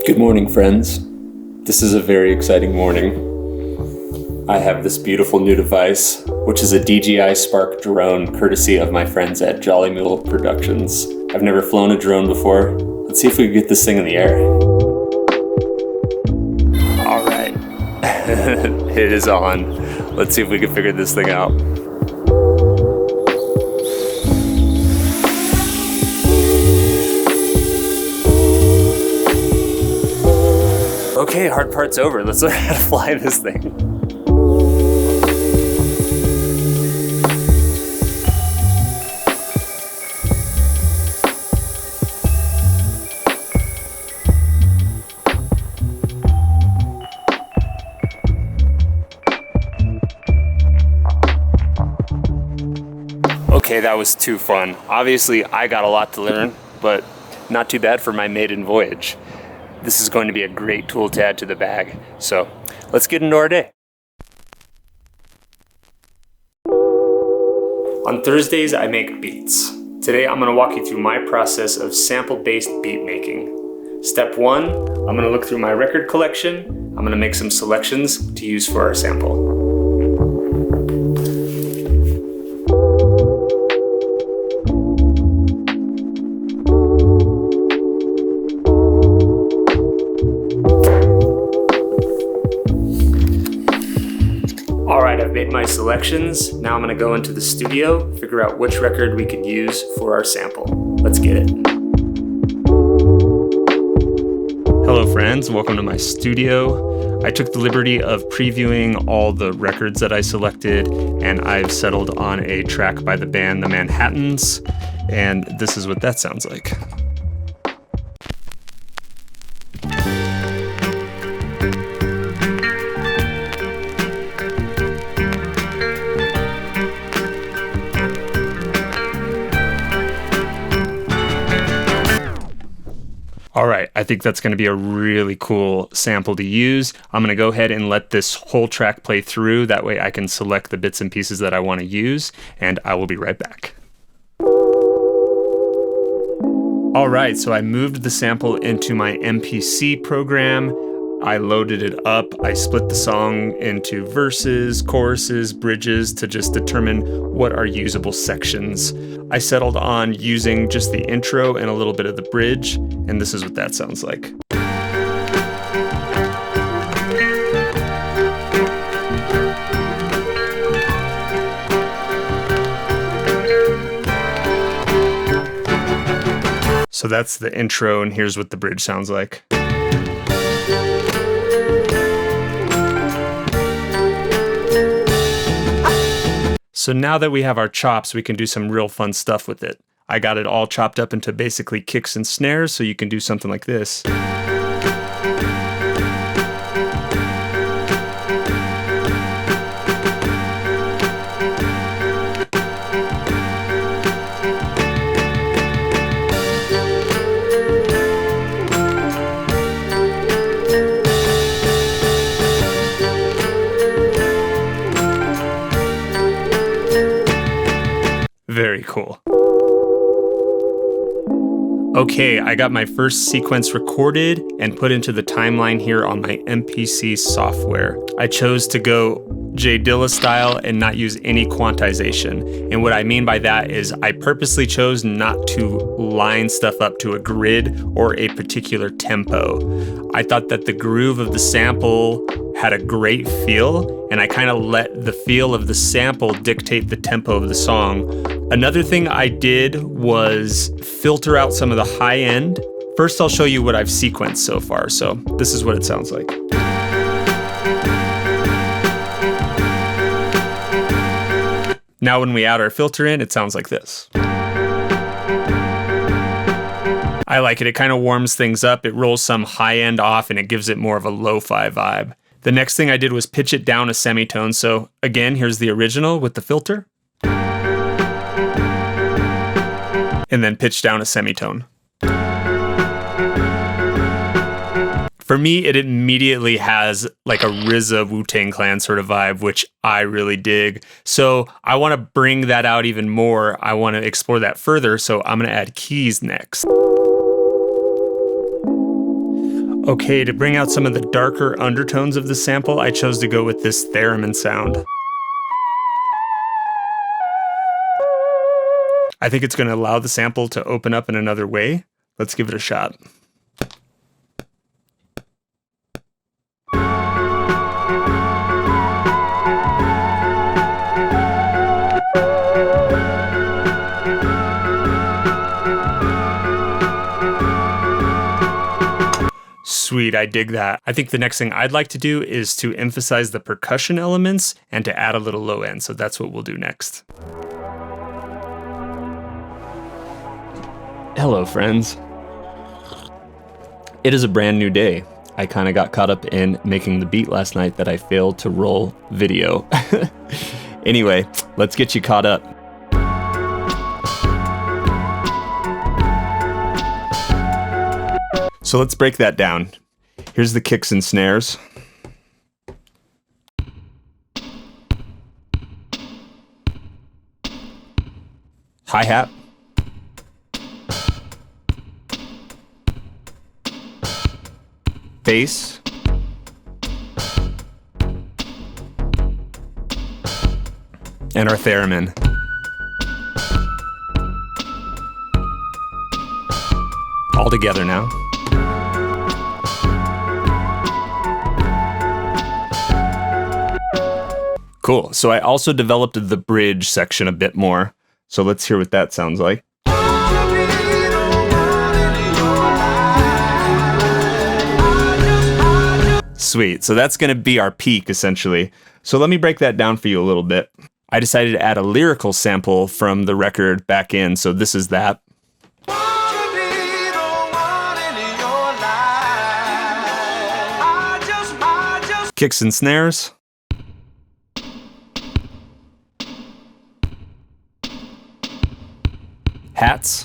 Good morning, friends. This is a very exciting morning. I have this beautiful new device, which is a DJI Spark Drone, courtesy of my friends at Jolly Mule Productions. I've never flown a drone before. Let's see if we can get this thing in the air. All right, it is on. Let's see if we can figure this thing out. Okay, hard part's over. Let's learn how to fly this thing. Okay, that was too fun. Obviously, I got a lot to learn, but not too bad for my maiden voyage. This is going to be a great tool to add to the bag. So let's get into our day. On Thursdays, I make beats. Today, I'm gonna walk you through my process of sample-based beat making. Step one, I'm gonna look through my record collection. I'm gonna make some selections to use for our sample. I've made my selections. Now I'm gonna go into the studio, figure out which record we could use for our sample. Let's get it. Hello friends, welcome to my studio. I took the liberty of previewing all the records that I selected, and I've settled on a track by the band The Manhattans, and this is what that sounds like. All right, I think that's going to be a really cool sample to use. I'm going to go ahead and let this whole track play through. That way I can select the bits and pieces that I want to use, and I will be right back. All right, so I moved the sample into my MPC program. I loaded it up. I split the song into verses, choruses, bridges to just determine what are usable sections. I settled on using just the intro and a little bit of the bridge, and this is what that sounds like. So that's the intro, and here's what the bridge sounds like. So now that we have our chops, we can do some real fun stuff with it. I got it all chopped up into basically kicks and snares, so you can do something like this. Very cool. Okay, I got my first sequence recorded and put into the timeline here on my MPC software. I chose to go J Dilla style and not use any quantization. And what I mean by that is I purposely chose not to line stuff up to a grid or a particular tempo. I thought that the groove of the sample had a great feel, and I kind of let the feel of the sample dictate the tempo of the song. Another thing I did was filter out some of the high end. First, I'll show you what I've sequenced so far. So this is what it sounds like. Now when we add our filter in, it sounds like this. I like it. It kind of warms things up. It rolls some high end off, and it gives it more of a lo-fi vibe. The next thing I did was pitch it down a semitone. So again, here's the original with the filter. And then pitch down a semitone. For me, it immediately has like a RZA Wu-Tang Clan sort of vibe, which I really dig. So I want to bring that out even more. I want to explore that further. So I'm going to add keys next. Okay, to bring out some of the darker undertones of the sample, I chose to go with this theremin sound. I think it's going to allow the sample to open up in another way. Let's give it a shot. Sweet, I dig that. I think the next thing I'd like to do is to emphasize the percussion elements and to add a little low end, so that's what we'll do next. Hello, friends. It is a brand new day. I kind of got caught up in making the beat last night that I failed to roll video. Anyway, let's get you caught up. So let's break that down. Here's the kicks and snares. Hi-hat. Bass. And our theremin. All together now. Cool. So I also developed the bridge section a bit more. So let's hear what that sounds like. Sweet. So that's going to be our peak, essentially. So let me break that down for you a little bit. I decided to add a lyrical sample from the record back in. So this is that. Kicks and snares. Hats.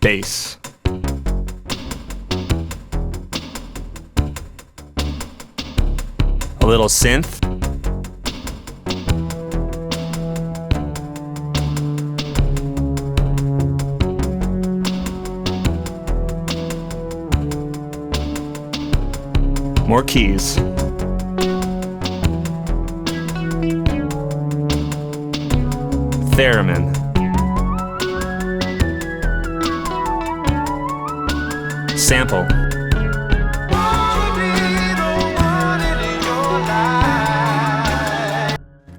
Bass. A little synth. More keys. Theremin. Sample.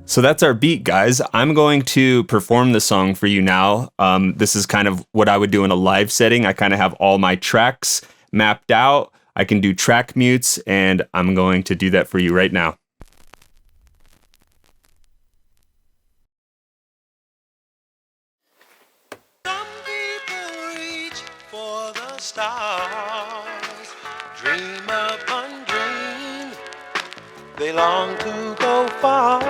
So that's our beat, guys. I'm going to perform the song for you now. This is kind of what I would do in a live setting. I kind of have all my tracks mapped out. I can do track mutes, and I'm going to do that for you right now. Some people reach for the stars, dream upon dream, they long to go far.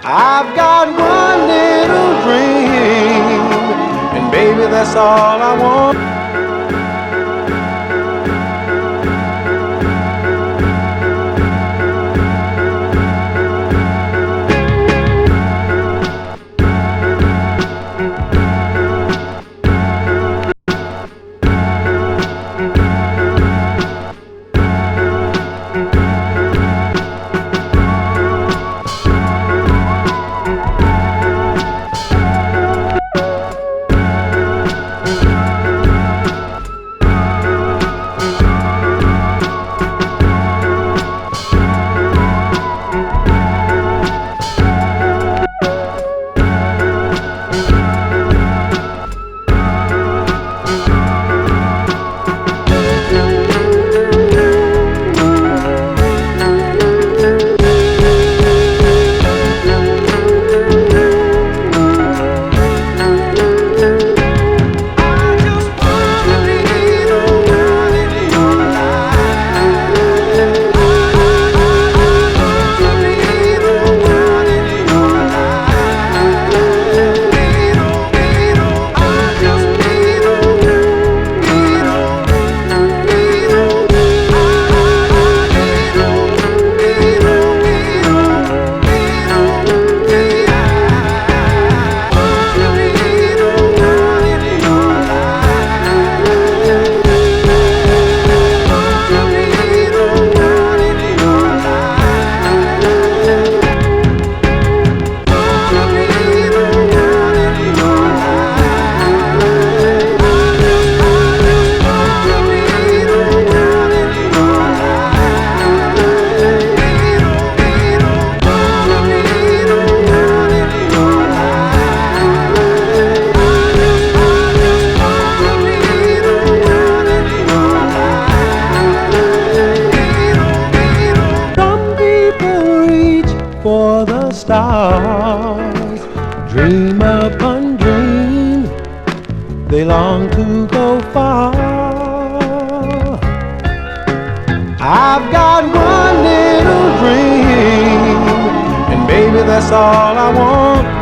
I've got one little dream, and baby, that's all I want. I've got one little dream, and baby, that's all I want.